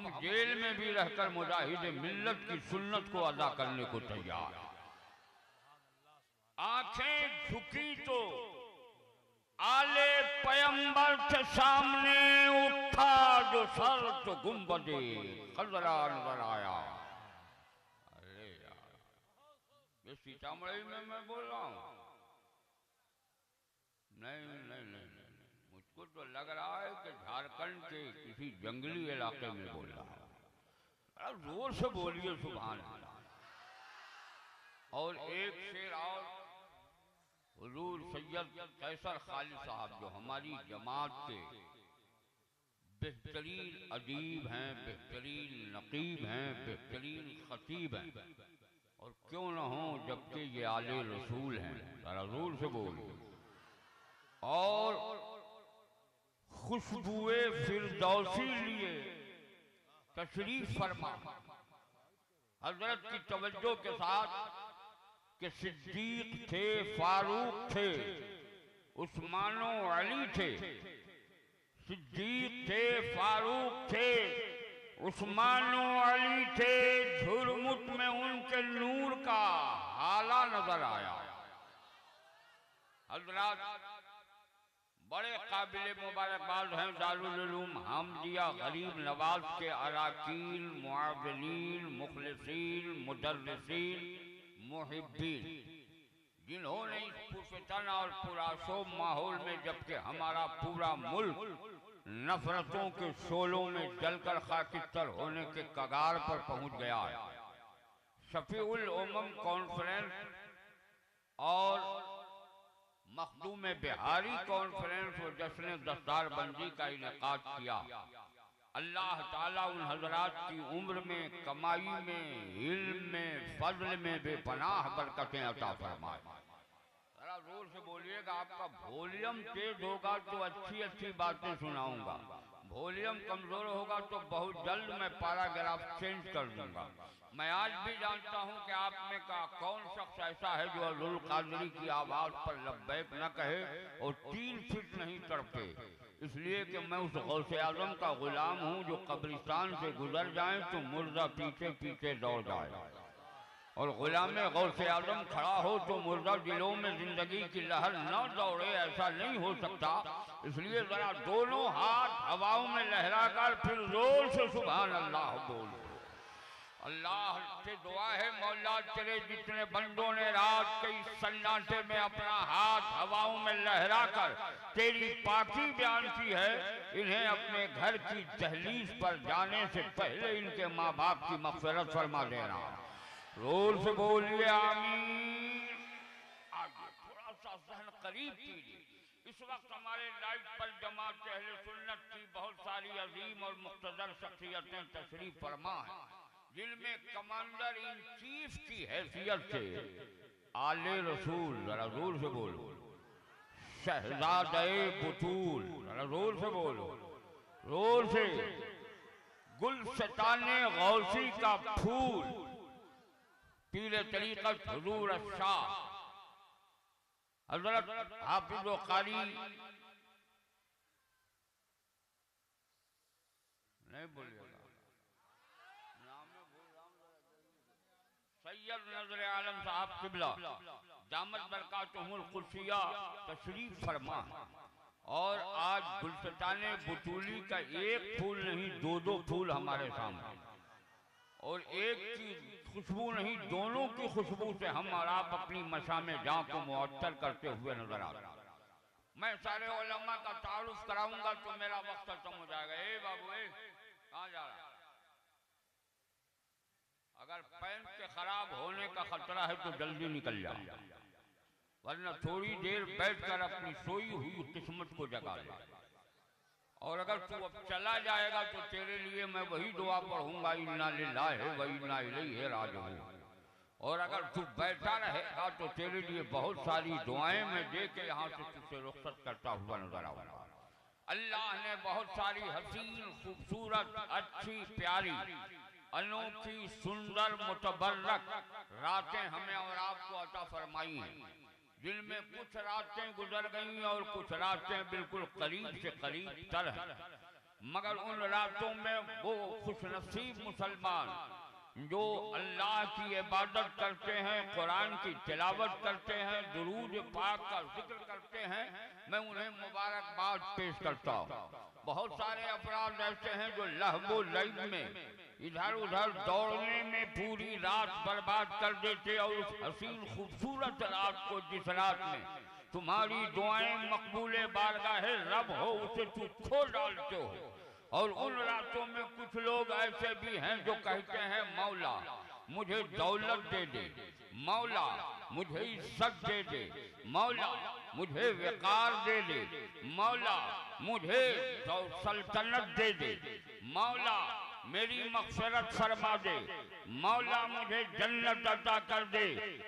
हम जेल में भी रहकर मुजाहिद मिल्लत की सुन्नत को अदा करने को तैयार। आंखें झुकी तो आले पैगंबर के सामने उठा जो सर तो गुंबदे खजरा नजर आया। अरे यार, ये सीतामढ़ी में मैं बोल रहा हूँ? नहीं नहीं नहीं नहीं, नहीं। मुझको तो लग रहा है कि झारखंड के किसी जंगली इलाके में बोल रहा है। जोर से बोलिए सुभान अल्लाह। और एक शेर और, हुजूर सैयद कैसर खालिद साहब जो हमारी जमात के बेहतरीन अदीब हैं, बेहतरीन नकीब हैं, बेहतरीन खतीब हैं, और क्यों न हो जबकि ये आले रसूल हैं, जरा जोर से बोल। और खुशबुए फिरदौसी लिए तशरीफ फरमा। हजरत की तवज्जो के साथ कि सिद्दीक थे, फारूक थे, उस्मानो अली थे। सिद्दीक थे, फारूक थे, उस्मानो अली थे। झुरमुट में उनके नूर का हाला नजर आया। हजरत बड़े काबिल मुबारकबाद हैं दारुल उलूम हमदिया गरीब नवाज के अराकीन, मुआविनीन, मुखलिसीन, मुदर्रिसीन, मुहिब्बीन, जिन्होंने इस पुरफितन और पुराशोभ माहौल में, जबकि हमारा पूरा मुल्क नफरतों के शोलों में जलकर खाकिस्तर होने के कगार पर पहुंच गया है, शफीउल उम्म कॉन्फ्रेंस और मखदूम बिहारी कॉन्फ्रेंस और जश्न दस्तारबंदी का इनेकाद किया। अल्लाह ताला उन हजरात की उम्र में, कमाई में, इल्म में, फजल में बेपनाह बरकतें अता फरमाए। जरा जोर से बोलिएगा। आपका वॉल्यूम तेज होगा तो अच्छी अच्छी बातें सुनाऊंगा, वॉल्यूम कमजोर होगा तो बहुत जल्द मैं पैराग्राफ चेंज कर दूंगा। मैं आज भी जानता हूं कि आप में का कौन शख्स ऐसा है जो अब्दुल कादरी की आवाज पर लब्बैक न कहे और 3 फीट नहीं तड़पे, इसलिए कि मैं उस गौसे आजम का गुलाम हूं जो कब्रिस्तान से गुजर जाए तो मुर्दा पीछे पीछे दौड़ जाए, और गुलाम गौसे आजम खड़ा हो तो मुर्दा दिलों में जिंदगी की लहर न दौड़े, ऐसा नहीं हो सकता। इसलिए जरा दोनों हाथ हवाओं में लहराकर फिर जोर से सुभान अल्लाह बोलो। अल्लाह से दुआ है मौला तेरे जितने बंदों ने रात के इस सन्नाटे में अपना हाथ हवाओं में लहराकर तेरी पाकी बयान की है, इन्हें अपने घर की दहलीज पर जाने से पहले इनके माँ बाप की मग़फ़िरत फरमा देना। जोर से बोलिए आमीन। आगे थोड़ा सा ज़हन करीब कीजिए। इस वक्त हमारे लाइव पर जमात अहले सुन्नत की बहुत सारी अजीम और मुक़्तदर शख्सियतें तशरीफ फरमा है, जिनमें कमांडर इन चीफ की हैसियत से आले रसूल, जरा जोर से बोलो, शहजादे बुतूल, जरा जोर से बोलो, जोर से, गुलशताने गौसी का फूल, पीरे तरीक़त हुजूर शाह हजरत हाफिज़ व क़ारी, नहीं बोलिएगा, सैयद नजर आलम साहब किबला दामत बरकातुहुल कुर्सिया तशरीफ फरमा। और आज गुलशताने बुतूली का एक फूल नहीं 2-2 फूल हमारे सामने, और एक की खुशबू नहीं, दोनों की खुशबू से हम और आप अपनी मशामे जाँ को मुअत्तर करते हुए नजर आते हैं। मैं सारे उलमा का तारुफ कराऊंगा तो मेरा वक्त खत्म हो जाएगा। ए बाबू, कहाँ जा रहा है? अगर पैंट के खराब होने का खतरा है तो जल्दी निकल जा, वरना थोड़ी देर बैठकर अपनी सोई हुई किस्मत को जगा ले। और अगर तू अब चला जाएगा तो तेरे लिए मैं वही दुआ पढ़ूंगा, इन्ना लिल्लाहि व इन्ना इलैहि राजिऊन। और अगर तू बैठा रहेगा तो तेरे लिए बहुत सारी दुआएं मैं दे के यहाँ से तुझसे रुखसत करता हुआ नजर आऊंगा। अल्लाह ने बहुत सारी हसीन, खूबसूरत, अच्छी, प्यारी, अनोखी, सुंदर, मुतबर्रक रातें हमें और आपको अता फरमाई हैं, जिनमें कुछ रातें गुजर गई और कुछ रातें बिल्कुल करीब से करीब तर हैं। मगर उन रातों में वो खुशनसीब मुसलमान जो अल्लाह की इबादत करते हैं, कुरान की तिलावत करते हैं, दुरूद पाक का जिक्र करते हैं, मैं उन्हें मुबारकबाद पेश करता हूँ। बहुत सारे अफराद ऐसे हैं जो लहबो लैब में इधर उधर दौड़ने में पूरी रात बर्बाद कर देते और उस हसीन खूबसूरत रात को, जिस रात में तुम्हारी दुआएं मकबूले बारगाहे रब हो, उसे तू खो डालते हो। और उन रातों में कुछ लोग ऐसे भी हैं जो कहते हैं मौला मुझे दौलत दे दे, मौला मुझे इज्जत दे दे, मौला मुझे वकार दे दे, मौला मुझे सल्तनत दे दे, मौला मेरी मग़फ़िरत फरमा दे, मौला मुझे जन्नत अता कर दे।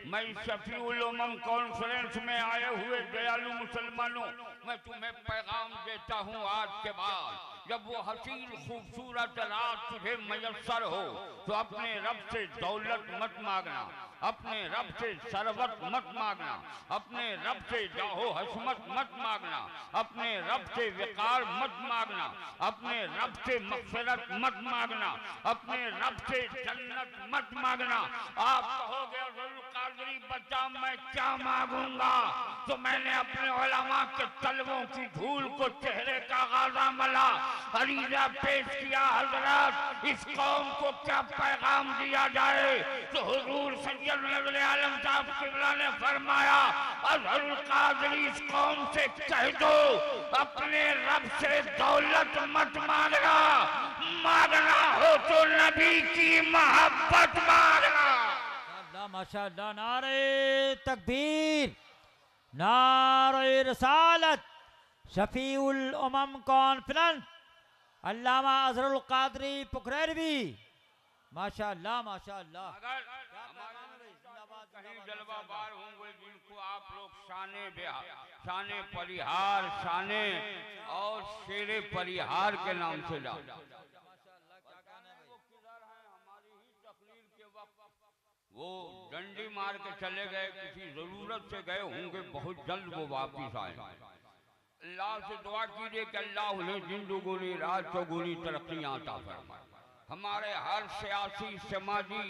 मैं शफीउल उम्म कॉन्फ्रेंस में आए हुए दयालु मुसलमानों, मैं तुम्हें पैगाम देता हूँ आज के बाद जब वो हसीन खूबसूरत रात तुझे मयस्सर हो तो अपने रब से दौलत मत मांगना, अपने रब से सरवत मत मांगना, अपने रब से जाहो हशमत मत मांगना, अपने रब से विकार मत मांगना, अपने रब से मग़फ़िरत मत मांगना, अपने रब से जन्नत मत मांगना। आप कहोगे ज़ुल क़ादरी बता मैं क्या मांगूंगा, तो मैंने अपने उलमा के तलबों की धूल को चेहरे का गाज़ा मला, अरीज़ा पेश किया। हज़रत इस कौम को क्या पैगाम दिया जाए, तो हुज़ूर सैयद नज़र आलम साहब क़िबला ने फरमाया ज़ुल क़ादरी इस कौम से कह दो अपने रब से दौलत मत मांगना, मांगना हो तो नबी की मोहब्बत मांगना। माशाअल्लाह, नारे तकबीर, नारे रसालत, शफीउल उम्म कॉन्फ्रेंस अल्लामा अज़हरुल क़ादरी पुखरैरवी, माशाअल्लाह माशाअल्लाह। कहीं जलवाबार होंगे जिनको आप लोग शाने परिहार, शाने और शेरे परिहार के नाम से जानते हैं। वो डंडी मार के चले गए, किसी जरूरत से गए होंगे, बहुत जल्द वो वापिस आए। अल्लाह से दुआ कीजिए कि अल्लाह उन्हें दिन दुगुनी रात चौगुनी तरक्कियां अता फरमाए। हमारे हर सियासी, समाजी,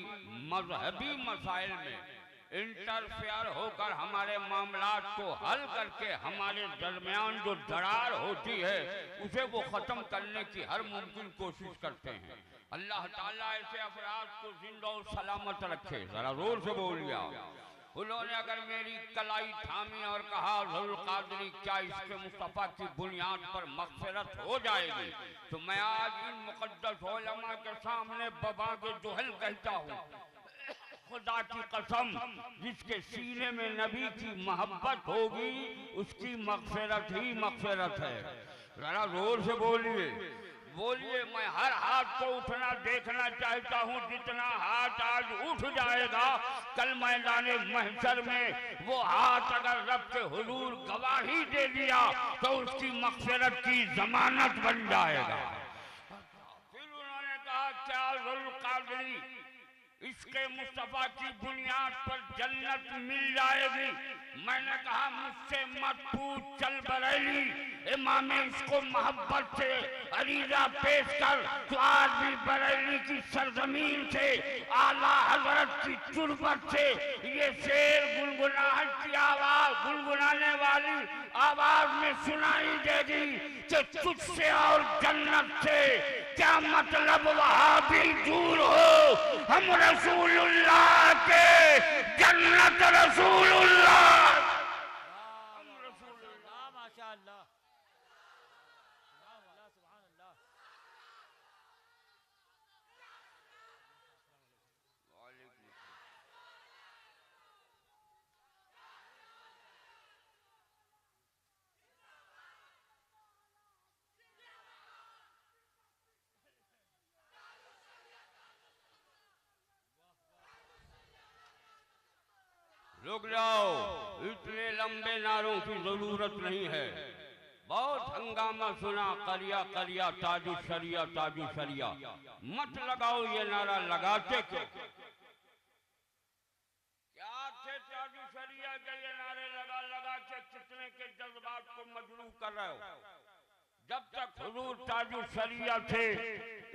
मजहबी मसाइल में इंटरफेयर होकर हमारे मामलात को हल करके हमारे दरमियान जो दरार होती है उसे वो ख़त्म करने की हर मुमकिन कोशिश करते हैं। अल्लाह ताला ऐसे अफराद को जिंदा और सलामत रखे। जरा जोर से बोलिए। उन्होंने अगर मेरी कलाई थामी और कहा ज़ुल क़ादरी क्या इसके मुस्तफ़ा की बुनियाद पर मग़फ़िरत हो जाएगी, तो मैं आज इन मुक़द्दस उलमा के सामने बबा के दुहल कहता हूँ, खुदा की कसम जिसके सीने में नबी की मोहब्बत होगी उसकी मग़फ़िरत ही मग़फ़िरत है। जरा जोर से बोलिए, बोलिए। मैं हर हाथ को उठना देखना चाहता हूँ, जितना हाथ आज उठ जाएगा कल मैदान महशर में वो हाथ अगर रब के हुजूर गवाही दे दिया तो उसकी मग़फ़िरत की जमानत बन जाएगा। फिर उन्होंने कहा क्या ज़ुल क़ादरी इसके मुस्तफ़ा की बुनियाद पर जन्नत मिल जाएगी? मैंने कहा मुझसे मत पूछ, चल बरेली इमाम इसको मोहब्बत से अरीज़ा पेश कर, तो आज भी बरेली की सरजमीन से आला हजरत की तुरबत से ये शेर गुनगुनाहट की आवाज, गुनगुनाने वाली आवाज में सुनाई देगी कि तुझसे और जन्नत से क्या मतलब, वहां भी दूर हो, हम रसूलुल्लाह के जन्नत रसूलुल्लाह। माशाअल्लाह, रुक जाओ, इतने लंबे नारों की जरूरत नहीं है। बहुत हंगामा सुना, करिया करिया ताजु शरिया ताजु शरिया। मत लगाओ ये नारा, लगाते क्यों? क्या थे ताजु शरिया के ये नारे लगा लगा के कितने के जज्बात को मजरूह कर रहे हो? जब तक हुजूर ताजुल शरिया थे,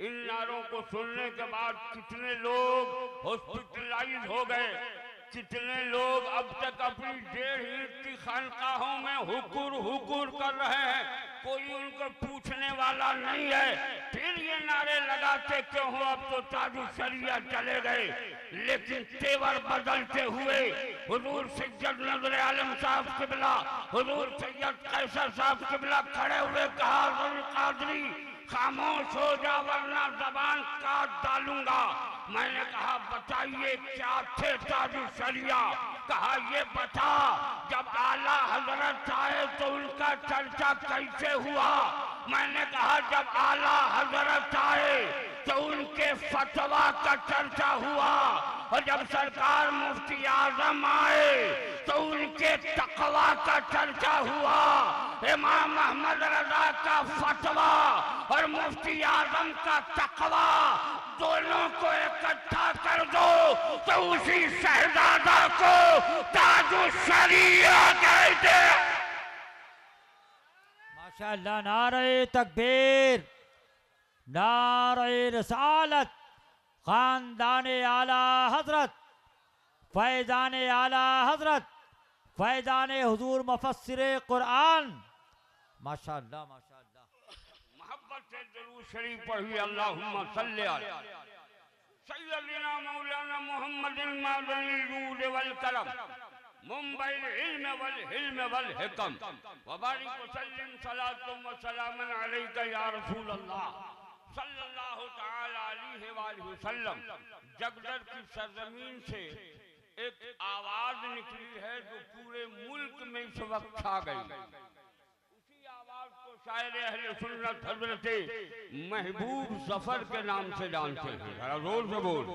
इन नारों को सुनने के बाद कितने लोग हॉस्पिटलाइज हो गए, कितने लोग अब तक अपनी 1.5 ईंट की खानकाहों में हुकुर कर रहे हैं, कोई उनको पूछने वाला नहीं है। फिर ये नारे लगाते क्यों हो, अब तो ताजुल शरिया चले गए, लेकिन तेवर बदलते हुए हुजूर सैयद नजर आलम साहब किबला, हुजूर सैयद कैसर साहब किबला खड़े हुए कहा, अब्दुल कादरी खामोश हो जा वरना जबान काट डालूंगा। मैंने कहा बताइए क्या थे ताजुल शरिया? कहा ये बता, जब आला हजरत आए तो उनका चर्चा कैसे हुआ? मैंने कहा जब आला हजरत आए तो उनके फतवा का चर्चा हुआ, और जब सरकार मुफ्ती आजम आए तो उनके तकवा का चर्चा हुआ। इमाम अहमद रजा का फतवा और मुफ्ती आजम का तकवा दोनों को इकट्ठा कर दो तो उसी शहजादा को ताजुल शरिया कहते। माशाअल्लाह, नारे तकबीर, नारे रसालत, खानदाने आला हजरत, फैजाने आला हजरत, फैजाने हुजूर मुफस्सिरे कुरान। माशाअल्लाह माशाअल्लाह। मोहब्बत से दुरूद शरीफ पढ़िए, अल्लाहुम्मा सल्ली अला सय्यदिना मौलाना मुहम्मदिल मादनिल जूद वल करम मुंबई इल्म वल हिल्म वल हिकम व बारिक वसल्लिम सलातुम व सलामन अलैका या रसूल अल्लाह सल्लल्लाहु तआला अलैहि वसल्लम। जगदर की सरजमीन से एक आवाज निकली है जो पूरे मुल्क में इस वक्त छा गई। उसी आवाज को शायर अहले सुन्नत हजरत महबूब जफर के नाम से जानते हैं। जरा जोर से बोल,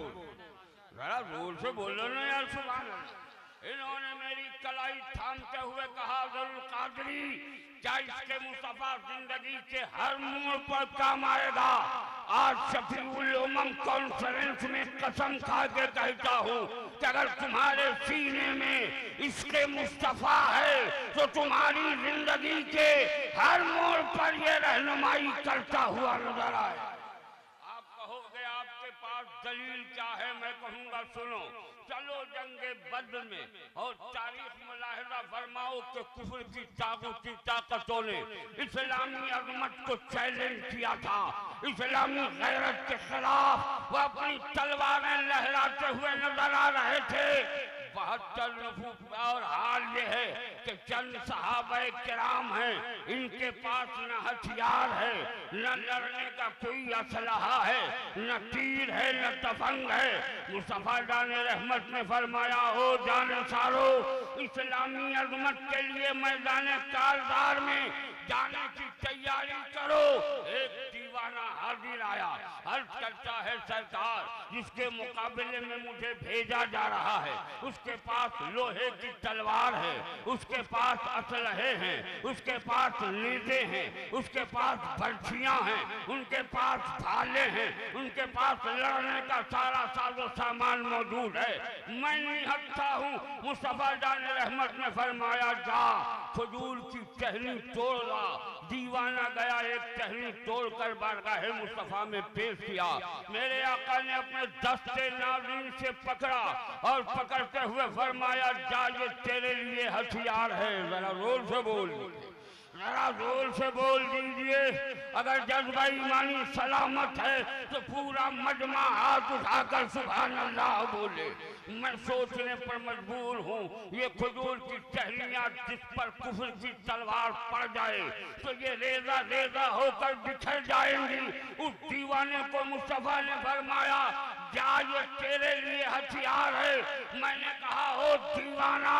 जरा जोर से बोलो ना यार, सुभान अल्लाह। इन्होंने मेरी कलाई थामते हुए कहा, अब्दुल कादरी क्या इसके मुस्तफा जिंदगी के हर मोड़ पर काम आएगा। आज शफीउल उम्म कॉन्फ्रेंस में कसम खा के कहता हूँ कि अगर तुम्हारे सीने में इसके मुस्तफा है तो तुम्हारी जिंदगी के हर मोड़ पर ये रहनुमाई करता हुआ नजर आए। आप कहोगे आपके पास दलील क्या है? मैं कहूँगा सुनो, चलो जंगे बद्र में और तारीख मुलाहिजा फरमाओ कि कुफर की ताकूती ताकतों ने इस्लामी अजमत को चैलेंज किया था। इस्लामी गैरत के खिलाफ वो अपनी तलवारें लहराते हुए नजर आ रहे थे। 72 नफूस और हाल ये है कि चंद सहाबाए किराम हैं, इनके पास न हथियार है, न लड़ने का कोई असलहा है, न तीर है, न तफंग है। मुस्तफा जाने रहमत ने फरमाया, हो जाने सारो इस्लामी अजमत के लिए मैदान कारदार में जाने की तैयारी करो। एक दीवाना हाजिर आया, अर्ज करता है सरकार जिसके मुकाबले में मुझे भेजा जा रहा है उसके पास लोहे की तलवार है, उसके पास असलहे हैं, उसके पास नेज़े हैं, उसके पास बर्छियां हैं, उनके पास भाले हैं, उनके पास लड़ने का सारा साजो सामान मौजूद है। मैं निहत्था हूँ। मुस्तफा जाने रहमत ने फरमाया, जा फजूल की टहनी तोड़ ला। दीवाना गया, एक टहनी तोड़कर बारगाहे मुस्तफा में पेश किया। मेरे आका ने अपने दस्ते नाज़रीन से पकड़ा और पकड़ते हुए फरमाया, जा ये तेरे लिए हथियार है। जरा जोर से बोल, जरा जोर से बोल दीजिए। अगर जज्बा ईमानी सलामत है तो पूरा मजमा हाथ उठाकर सुभान अल्लाह बोले। मैं सोचने पर मजबूर हूँ, ये खुजूर की टहनियाँ जिस पर कुफर की तलवार पड़ जाए तो ये रेजा रेजा होकर बिखर जाएंगी। उस दीवाने को मुस्तफा ने फरमाया, जा ये तेरे लिए हथियार है। मैंने कहा, ओ दीवाना,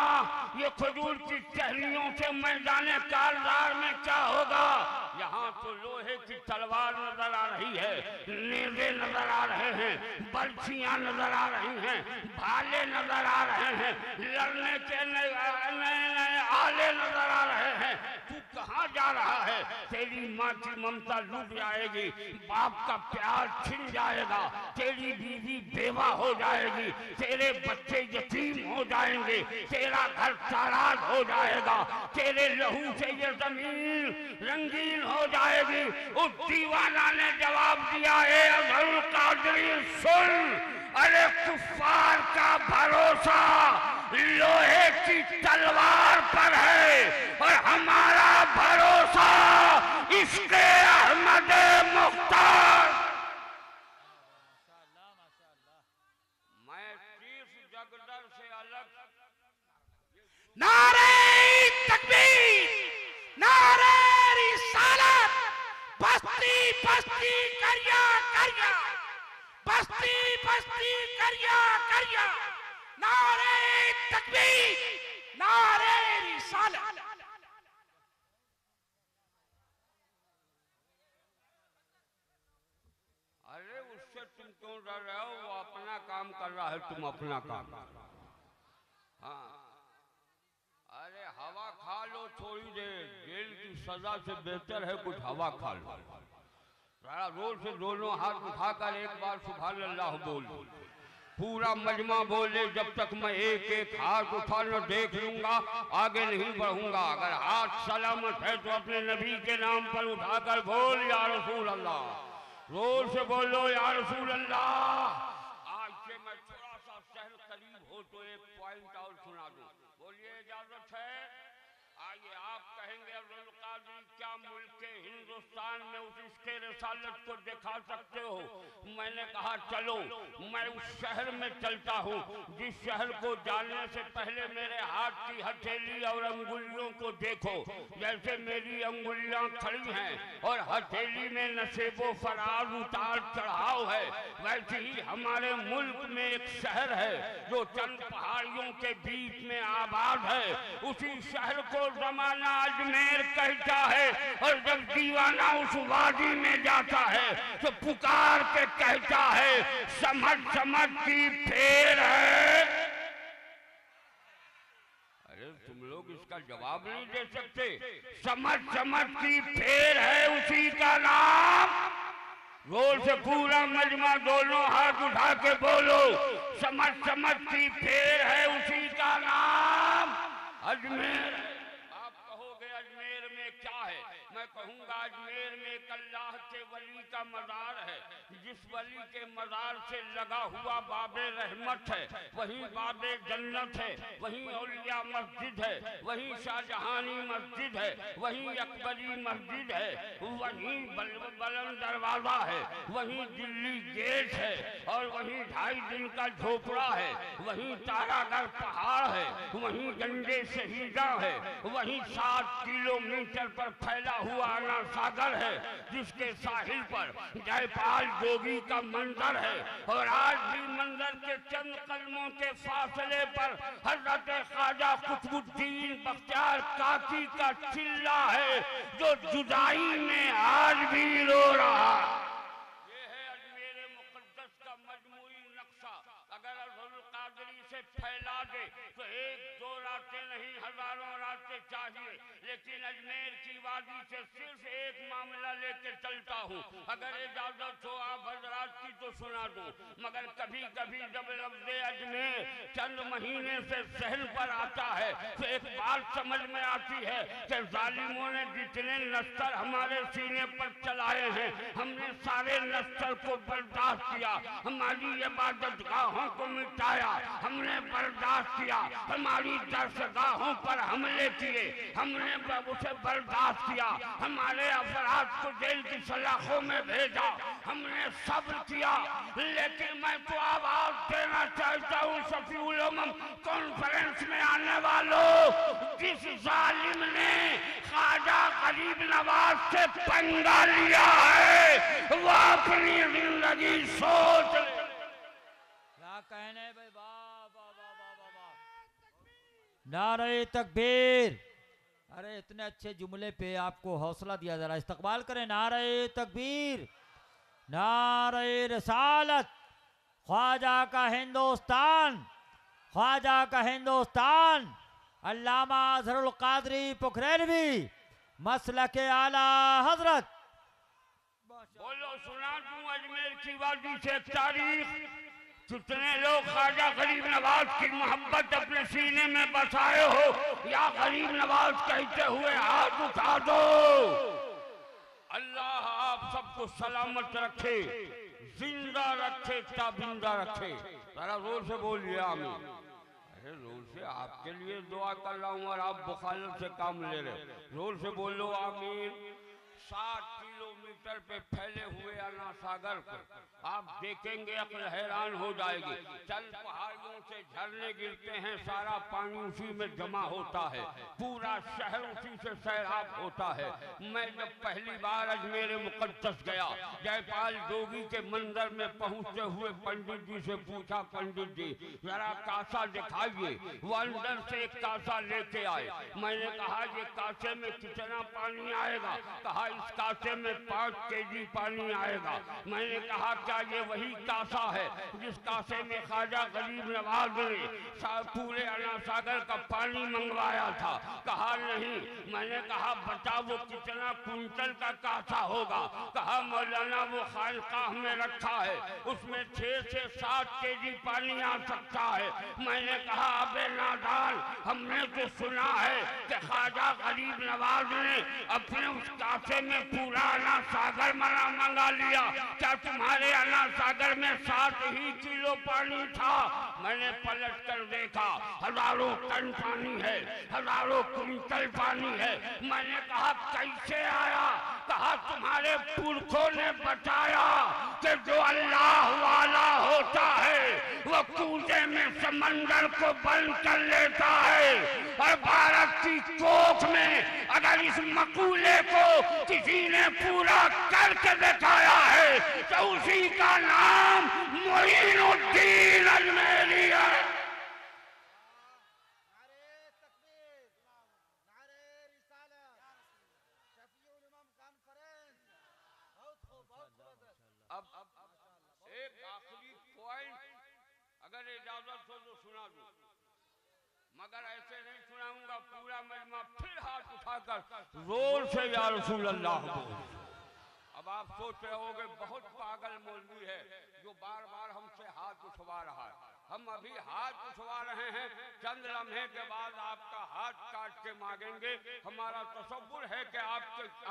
ये खुजूर की टहनियों से मैदान कारदार में क्या होगा? यहाँ तो लोहे की तलवार नजर आ रही है, नेज़े नजर आ रहे हैं, बर्छियां नजर आ रही हैं, भाले नजर आ रहे हैं, लड़ने के नए आले नजर आ रहे हैं। तू कहाँ जा रहा है? तेरी माँ की ममता लूट जाएगी, बाप का प्यार छिन जाएगा, तेरी बीवी बेवा हो जाएगी, तेरे बच्चे यतीम हो जाएंगे, तेरा घर ताराज हो जाएगा, तेरे लहू से ये जमीन रंगीन हो जाएगी। उस दीवाना ने जवाब दिया, ए अब्दुल कादरी सुन, अरे कुफ्फार का भरोसा लोहे की तलवार पर है और हमारा भरोसा इसके अहमद मुख्तार। मैं तीस जगदर से अलग। नारे तकबीर, नारे रिसालत, बस्ती बस्ती करिया करिया, बस्ती बस्ती करिया करिया, नारे तकबीर, नारे रिसालत। अरे उससे तुम क्यों डर रहे हो? वो अपना काम कर रहा है, तुम अपना काम। हाँ, अरे हवा खा लो थोड़ी देर, जेल की सजा से बेहतर है कुछ हवा खा लो। जरा जोर से दोनों हाथ उठाकर एक बार सुभान अल्लाह बोल। पूरा मजमा बोले, जब तक मैं एक एक हाथ उठा न देख लूंगा आगे नहीं बढ़ूंगा। अगर हाथ सलामत है तो अपने नबी के नाम पर उठाकर बोल, या रसूल अल्लाह। जोर से बोलो, या रसूल अल्लाह। आज से मैं थोड़ा सा शहर करीब हो तो एक पॉइंट और सुना दूं। बोलिए, इजाजत है? आइए, आप कहेंगे अब्दुल कादिर क्या मुल्क के हिंदुस्तान में उस इसके रसालत को दिखा सकते हो? मैंने कहा चलो, मैं उस शहर में चलता हूँ जिस शहर को जानने से पहले मेरे हाथ की हथेली और अंगुलियों को देखो। जैसे मेरी अंगुलियां खड़ी हैं और हथेली में नशेबो फराज उतार चढ़ाव है, वैसे ही हमारे मुल्क में एक शहर है जो चंद पहाड़ियों के बीच में आबाद है। उसी शहर को जमाना अजमेर कहता है और जब दीवाना उस वादी में जाता है तो पुकार के कहता है, समझ समझ की फेर है। अरे तुम लोग इसका जवाब नहीं दे सकते? समझ समझ की फेर है, उसी का नाम। जोर से पूरा मजमा दोनों हाथ उठा के बोलो, समझ समझ की फेर है, उसी का नाम अजमेर। आप कहोगे अजमेर में क्या है? मैं कहूँगा अजमेर में एक अल्लाह के वली का मज़ार है। जिस वली के मज़ार से लगा हुआ बाबे रहमत है, वहीं बाबे जन्नत है, वहीं औलिया मस्जिद है, वहीं शाहजहानी मस्जिद है, वहीं अकबरी मस्जिद है, वहीं बुलंद दरवाजा है, वहीं दिल्ली गेट है और वहीं 2.5 दिन का झोपड़ा है, वहीं तारागढ़ पहाड़ है, वहीं गंगे शहीदा है, वहीं 7 किलोमीटर पर फैला हुआ आना सागर है जिसके साहिल पर जयपाल जोगी का मंदिर है। और आज भी मंदिर के चंद कदमों के फासले पर हजरत ख्वाजा कुतुबुद्दीन बख्तियार काकी का चिल्ला है जो जुदाई में आज भी रो रहा। ये है अजमेर मुक़द्दस का मजमूई नक्शा। अगर अब्दुल कादरी से फैला दे तो 1-2 रातें नहीं, हजारों रातें चाहिए। लेकिन अजमेर की वादी से सिर्फ एक मामला लेके चलता हूँ। अगर इजाजत हो आप हजरात की तो सुना दूं। मगर कभी कभी जब लफ्ज़ अजमेर चंद महीने से सहन पर आता है तो एक बात समझ में आती है कि जालिमों ने जितने नस्तर हमारे सीने पर चलाए हैं, हमने सारे नस्तर को बर्दाश्त किया। हमारी इबादत गाहों को मिटाया, हमने बर्दाश्त किया। हमारी दरसगाहों पर हमले किए, हमने उसे बर्दाश्त किया। हमारे अफराद को जेल की सलाखों में भेजा, हमने सब्र किया। लेकिन मैं तो आवाज देना चाहता हूँ शफीउल उम्म कॉन्फ्रेंस में आने वालों, जिस जालिम ने ख्वाजा गरीब नवाज से पंगा लिया है वो अपनी जिंदगी सोच ले। क्या कहने भाई, वाह वाह वाह वाह वाह, नारे तकबीर। अरे इतने अच्छे जुमले पे आपको हौसला दिया, जरा इस्तकबाल करें। नारे तकबीर, नारे रसालत, ख्वाजा का हिंदुस्तान, ख्वाजा का हिंदुस्तान, अल्लामा अजहरुल कादरी पुखरैनवी, मसलक आला हजरत। बोलो, सुना दूं अजमेर की वादी से तारीख। कितने लोग ख्वाजा गरीब नवाज की मोहब्बत अपने सीने में बसाए हो, या गरीब नवाज कहते हुए हाथ उठा दो। अल्लाह आप सबको सलामत रखे, जिंदा रखे, ताबिंदा रखे। जरा जोर से बोलिए आमीन। अरे जोर से, आपके लिए दुआ कर रहा हूँ और आप बुखारत से काम ले रहे। जोर से बोलो आमीन। 60 किलोमीटर पे फैले हुए अन्ना सागर पर आप देखेंगे अक्ल हैरान हो जाएगी। चंद पहाड़ियों से झरने गिरते हैं, सारा पानी उसी में जमा होता है, पूरा शहर उसी से सैराब होता है। मैं जब पहली बार अजमेर मुकद्दस गया, जयपाल जोगी के मंदिर में पहुंचते हुए पंडित जी से पूछा, पंडित जी जरा कासा दिखाइए। वो अंदर से एक कासा लेके आए। मैंने कहा ये कासे में कितना पानी आएगा? कहा इस कासे में 5 केजी पानी आएगा। मैंने कहा क्या ये वही कासा है जिस कासे में ख्वाजा गरीब नवाज ने पूरे अन्ना सागर का पानी मंगवाया था? कहा नहीं। मैंने कहा बता वो कितना कुंटल का कासा होगा? कहा मौलाना वो खानकाह में रखा है, उसमें 6 से 7 केजी पानी आ सकता है। मैंने कहा अबे नादान, हमने तो सुना है कि ख्वाजा गरीब नवाज ने अपने उस कासे में पूरा अन्ना सागर मंगा लिया। क्या तुम्हारे अन्ना सागर में 7 ही किलो पानी था? मैंने पलट कर देखा, हजारों टन पानी है, हजारों कुंटल पानी है। मैंने कहा कैसे आया? कहा तुम्हारे पुरखों ने बताया कि जो अल्लाह वाला होता है वो कूदे में समंदर को बंद कर लेता है। और भारत की कोख में अगर इस मकूले को किसी ने पूरा करके दिखाया है तो उसी का नाम मोइनुद्दीन अजमेरी है। अब एक आखिरी पॉइंट अगर इजाजत हो तो सुना दूं, मगर ऐसे नहीं सुनाऊंगा। पूरा मजमा फिर हाथ उठाकर जोर से या रसूल अल्लाह बोल। अब आप सोच रहे होगे बहुत पागल मौलवी है जो बार बार हमसे हाथ उठवा रहा है। हम अभी हाथ उठवा रहे हैं, चंद लम्हे के बाद आपका हाथ काट के मांगेंगे। हमारा तसव्वुर है कि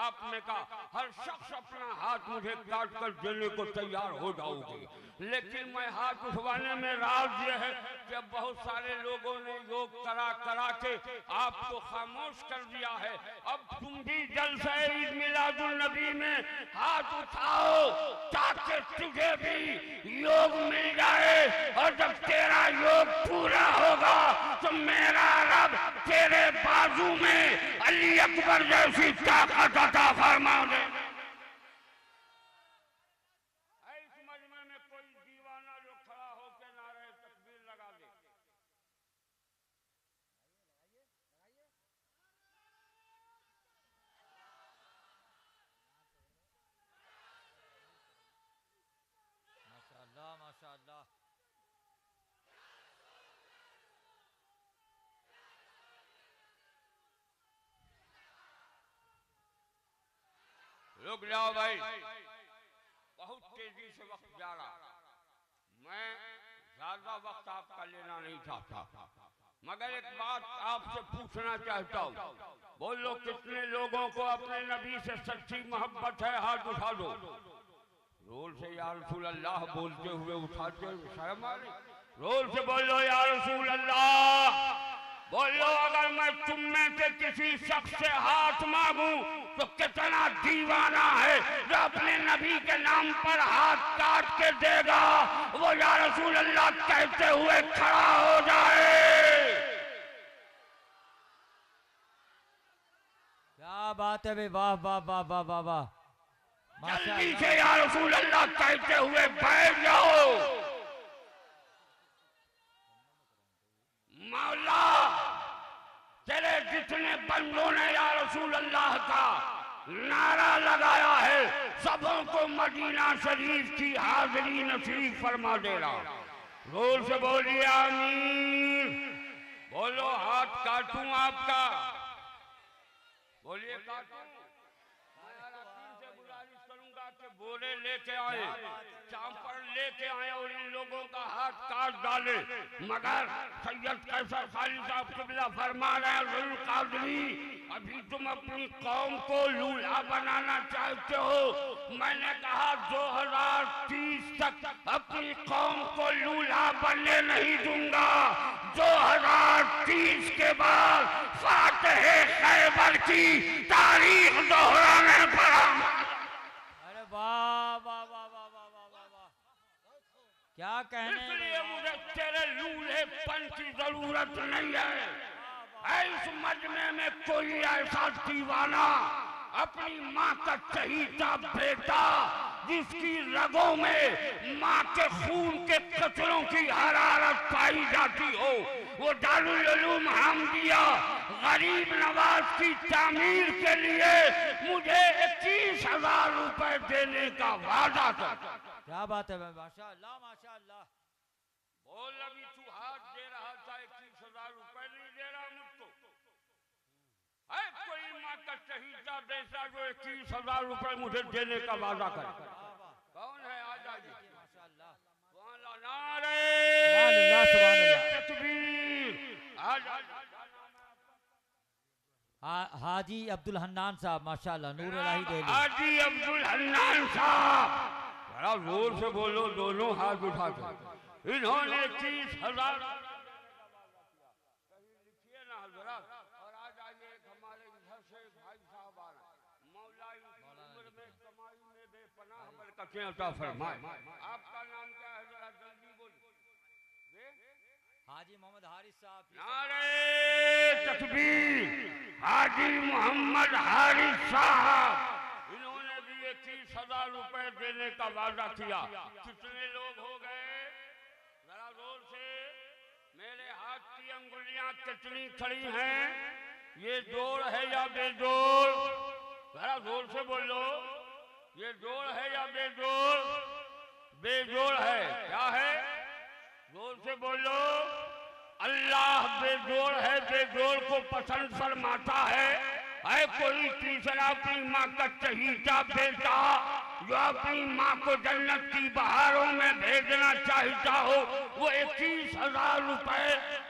आपने का हर शख्स अपना हाथ मुझे काट कर देने को तैयार हो जाओगे, लेकिन मैं हाथ उठवाने में राज ये है कि बहुत सारे लोगों ने योग करा के आपको खामोश कर दिया है। अब तुम भी जलसे ईद मिलादुल नबी में हाथ उठाओ ताकि तुझे भी योग मिल जाए, और जब तेरा योग पूरा होगा तो मेरा रब तेरे बाजू में अली अकबर जैसी ताकत अता फरमा दे। इस मजमे में कोई दीवाना जो खड़ा होकर नारे तकबीर लगा दे। माशाअल्लाह माशाअल्लाह। रुक जाओ भाई, बहुत तेजी से वक्त जा रहा। मैं ज्यादा वक्त आपका लेना नहीं चाहता, मगर एक बात आपसे पूछना चाहता हूँ। बोलो कितने लोगों को अपने नबी से सच्ची मोहब्बत है? हाथ उठा दो। रोल से या रसूल अल्लाह बोलते हुए उठाते हुए शर्म आ रही। रोल से बोलो या रसूल अल्लाह। बोलो अगर मैं तुम में से किसी शख्स से हाथ मांगू तो कितना दीवाना है जो अपने नबी के नाम पर हाथ काट के देगा? वो या रसूल अल्लाह कहते हुए खड़ा हो जाए। क्या बात है भाई, वाह वाह वाह वाह वाह वाह। जल्दी से या रसूल अल्लाह कहते हुए बैठ जाओ। मौला तेरे जितने बंदों ने या रसूल अल्लाह का नारा लगाया है सबों को मदीना शरीफ की हाजिरी नसीब फरमा देना। जोर से बोलिए आमीन। बोलो हाथ काटूं आपका? बोलिए काटूं? मैं से गुजारिश करूंगा कि कोरे लेके आए, चांपड़ लेके आए और इन लोगों का हाथ काट डाले, मगर सैयद कैसर खाली साहब क़िबला फरमा रहे हैं, ज़ुल कादरी अभी तुम अपनी कौम को लूल्हा बनाना चाहते हो। मैंने कहा 2030 तक अपनी कौम को लूल्हा बनने नहीं दूंगा। 2030 के बाद फातह खैबर की तारीख दोहराने पर। अरे वाह वाह वाह वाह वाह वाह वाह वाह, क्या कहने। इसलिए मुझे तेरे लूल्हेपन की जरूरत नहीं है। इस मजमे में कोई ऐसा दीवाना, अपनी माँ का चहीता बेटा जिसकी रगों में माँ के खून के कतरों की हरारत पाई जाती हो, वो दारुल उलूम हम्दिया गरीब नवाज की तामीर के लिए मुझे 21,000 रुपए देने का वादा कर। क्या बात है माशाअल्लाह माशाअल्लाह। बोल अभी तू हाथ दे रहा था 21,000 रुपए नहीं दे रहा मुझको। है कोई माँ का शहीदा बेटा जो 21,000 रुपए मुझे देने का वादा करे? कौन है? आ जाइए। माशाअल्लाह नारे तकबीर। हाजी अब्दुल हन्नान साहब माशाअल्लाह, नूर इलाही दिल्ली। हाजी अब्दुल हन्नान साहब, बड़ा जोर से बोलो, दोनों हाथ उठा के। इन्होंने 30,000 लिखिए ना हजरत। और आ जाइए, हमारे इधर से भाई साहब आ रहे, मौला उम्र में कमाई में बेपनाह बरकतें अता फरमाए। आपका नाम क्या है, जरा जल्दी बोलिए। हाजी मोहम्मद हारिस साहब। नारे तकबीर। हाजी मोहम्मद हारिस साहब, इन्होंने भी 21,000 रुपए देने का वादा किया। कितने लोग हो गए? जरा जोर से। मेरे हाथ की अंगुलियां कितनी खड़ी हैं? ये जोड़ है या बेजोड़? जरा जोर से बोलो, ये जोड़ है या बेजोड़? बेजोड़ है। क्या है? जोर से बोलो। अल्लाह बेजोड़ है, बेजोड़ को पसंद फरमाता है। कोई तीसरा अपनी माँ का चहीता बेटा जो अपनी माँ को जन्नत की बहारों में भेजना चाहता हो, वो 21,000 रुपए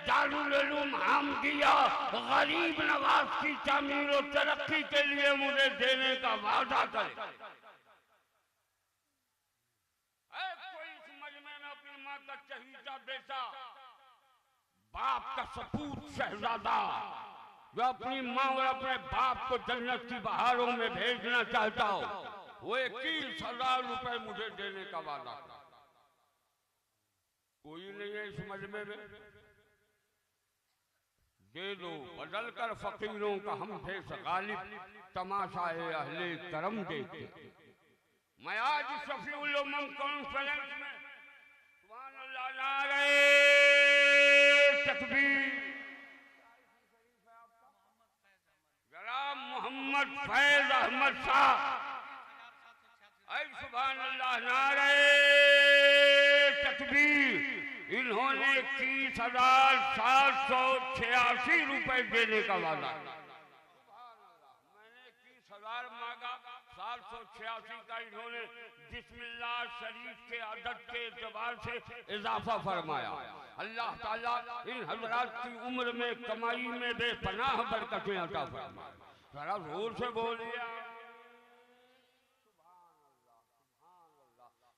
दारुल उलूम हम्दिया गरीब नवाज की तामीर और तरक्की के लिए मुझे देने का वादा करे। कोई इस मजमे में अपनी माँ का चहीता बेटा, बाप का सपूत शहजादा जो अपनी माँ और अपने बाप को जन्नत की बहारों में भेजना चाहता हो, वो 21,000 रुपए मुझे देने का वादा कर। कोई नहीं है इस मजमे में? दे दो, बदल कर फकीरों का हम भेष गालिब, तमाशाए अहले करम देखते। मैं आज शफीउल उम्म कॉन्फ्रेंस में सुभान अल्लाह नारे तकबीर जनाब मोहम्मद फैज अहमद साहब, सुभान अल्लाह नारे तकबीर, इन्होंने 21,786 रुपए देने का वादा। मैंने 21,000 मांगा, 786 का इन्होंने बिस्मिल्लाह शरीफ के अदद के एतबार से इजाफा फरमाया। अल्लाह ताला इन हजरात की उम्र में कमाई में बेपनाह बरकतें अता फरमाए। जरा जोर से बोलिए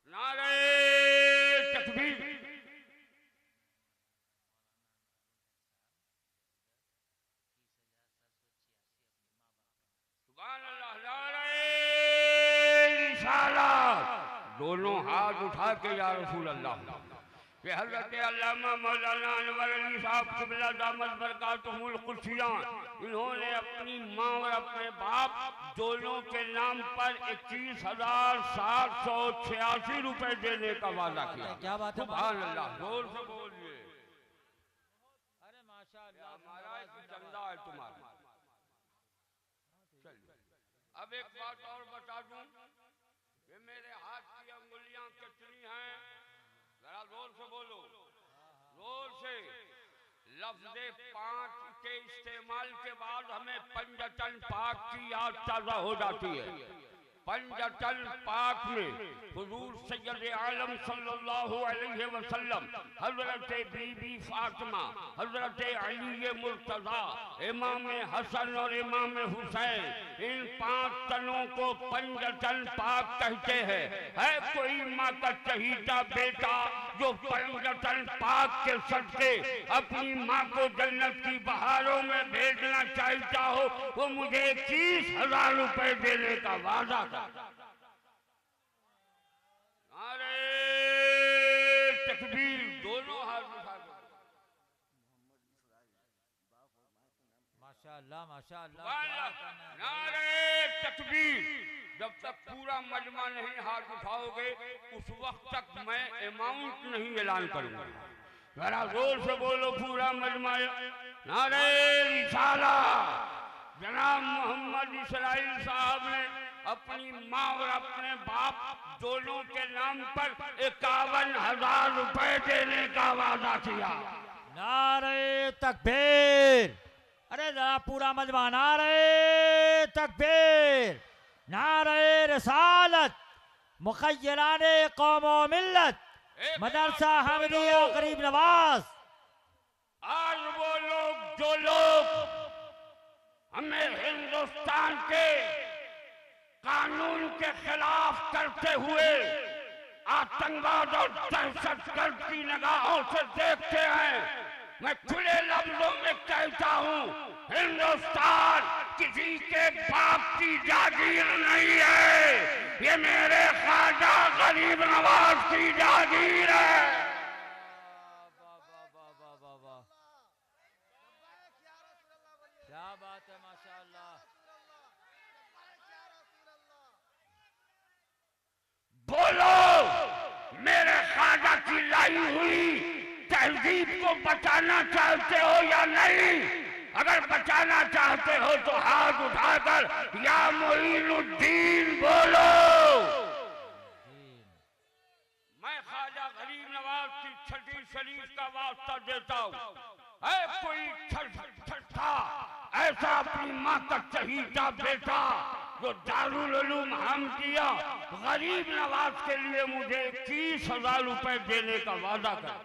नारे तकबीर। सुभान अल्लाह नारे रिसालत। दोनों हाथ उठा के या रसूल अल्लाह कि हज़रत अल्लामा मौलाना अनवर अली साहब क़िबला दामत बरकातुहुल कुद्सिया, इन्होंने अपनी माँ और अपने बाप दोनों के नाम पर 21,786 रुपए देने का वादा किया। क्या बात है? सुभान अल्लाह, जोर से बोलिए। अरे माशाअल्लाह, हमारा चंदा है तुम्हारा। चलिए अब एक बात और बता दूं कि मेरे हाथ की अंगुलियां कितनी हैं? जरा जोर से बोलो, जोर से। लफ्ज़े 5 के इस्तेमाल के बाद हमें पंजतन पाक की याद ताज़ा हो जाती है। पंजतन पाक में हुजूर सैयद आलम सल्लल्लाहु अलैहि वसल्लम, हजरत बीबी फातिमा, हजरत अली मुर्तजा, इमाम हसन और इमाम हुसैन, इन 5 तनों को पंजतन पाक कहते हैं। है कोई माँ का चहीता बेटा जो पंजतन पाक के सदके अपनी माँ को जन्नत की बहारों में भेजना चाहता हो, वो मुझे 21,000 रुपए देने का वादा था। अरे तकबीर, दोनों हाथ उठा दो। माशाअल्लाह माशाअल्लाह। नारे तकबीर। जब तक पूरा मजमा नहीं हाथ उठाओगे उस वक्त तक मैं अमाउंट नहीं ऐलान करूंगा। जरा जोर से बोलो पूरा मजमा। नारे रिसाला। जनाब मोहम्मद इस्राइल साहब ने अपनी माँ और अपने बाप दोनों के नाम पर 51,000 रुपए देने का वादा किया। नारे तकबीर। अरे जरा पूरा मजमा। नारे तकबीर, नारे रिसालत, मुखय्यराने कौम व मिल्लत, मदरसा हमीदिया गरीब नवाज। आज वो लोग जो लोग हमें हिंदुस्तान के कानून के खिलाफ करते हुए आतंकवाद और दहशतगर्द की निगाहों से देखते हैं, मैं खुले लफ्जों में कहता हूँ, हिंदुस्तान किसी के बाप की जागीर नहीं है, ये मेरे ख्वाजा गरीब नवाज की जागीर है। क्या बात है, माशाअल्लाह। बोलो, मेरे ख्वाजा की लाई हुई तहजीब को बचाना चाहते हो या नहीं? अगर बचाना चाहते हो तो हाथ उठाकर या मोइनुद्दीन बोलो। मैं ख्वाजा गरीब नवाज की छठी शरीफ का वास्ता देता हूँ। है कोई छठा ऐसा अपनी माँ का चहीता बेटा जो दारुल उलूम हमदिया गरीब नवाज के लिए मुझे 21,000 रुपए देने का वादा कर।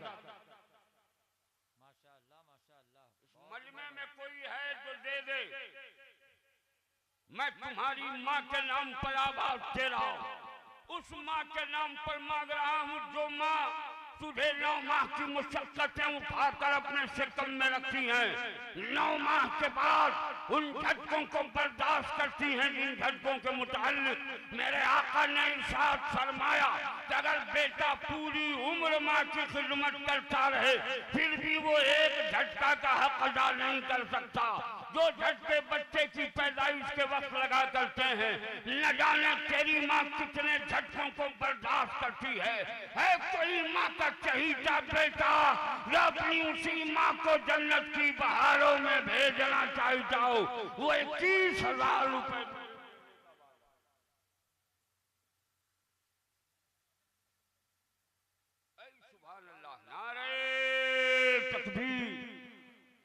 मजमे में कोई है जो दे दे। मैं तुम्हारी माँ के नाम पर आवाज दे रहा हूँ, उस माँ के नाम पर मांग रहा हूँ जो माँ तुझे 9 माह की मुशक्कतें उठाकर अपने सिकम में रखती हैं, 9 माह के बाद उन झटकों को बर्दाश्त करती हैं जिन झटकों के मुताल्लिक मेरे आका ने इरशाद फरमाया कि अगर बेटा पूरी उम्र माँ की खिदमत करता रहे फिर भी वो एक झटका का हक अदा नहीं कर सकता। जो झटके बच्चे की पैदाइश के वक्त लगा करते हैं, न जाने तेरी माँ कितने झटकों को बर्दाश्त करती है कोई माँ का चहीता बेटा जो अपनी उसी माँ को जन्नत की बहारों में भेजना चाहता हो, वो 21,000 रुपए। सुभान अल्लाह, नारे तकबीर।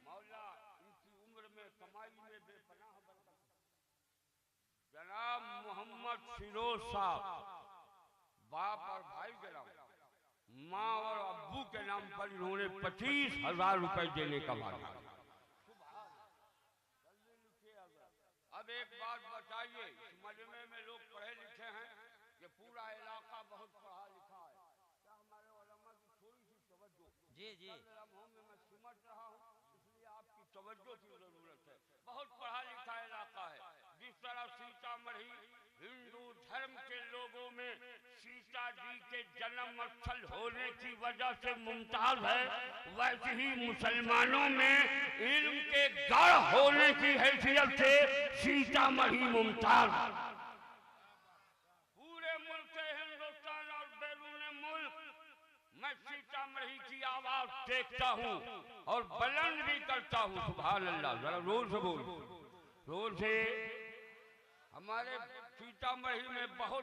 मौला इनकी उम्र में कमाई में बेपनाह बरकत। जनाब मोहम्मद फिरोज साहब बाप और भाई के नाम, माँ और अब्बू के नाम पर इन्होंने 25,000 रुपए देने का वादा। अब एक बात बताइए, इस मजमे में लोग पढ़े लिखे हैं, ये पूरा इलाका बहुत पढ़ा लिखा है, क्या हमारे उलमा की थोड़ी सी तवज्जो? जी जी, लम्हों में मैं सिमट रहा हूँ, इसलिए आपकी तवज्जो की जरूरत है। बहुत पढ़ा लिखा इलाका है। जिस तरह सीतामढ़ी हिंदू धर्म के लोगों में सीता जी के जन्म स्थल होने की वजह से मुमताज है, वैसे ही मुसलमानों में इल्म के गढ़ होने की हैसियत से सीतामढ़ी मुमताज। पूरे मुल्क हिंदुस्तान और बैरून मुल्क मैं सीतामढ़ी की आवाज देखता हूँ और बुलंद भी करता हूँ। सुभान अल्लाह। जरा जोर से बोल, जोर से। हमारे सीतामढ़ी में बहुत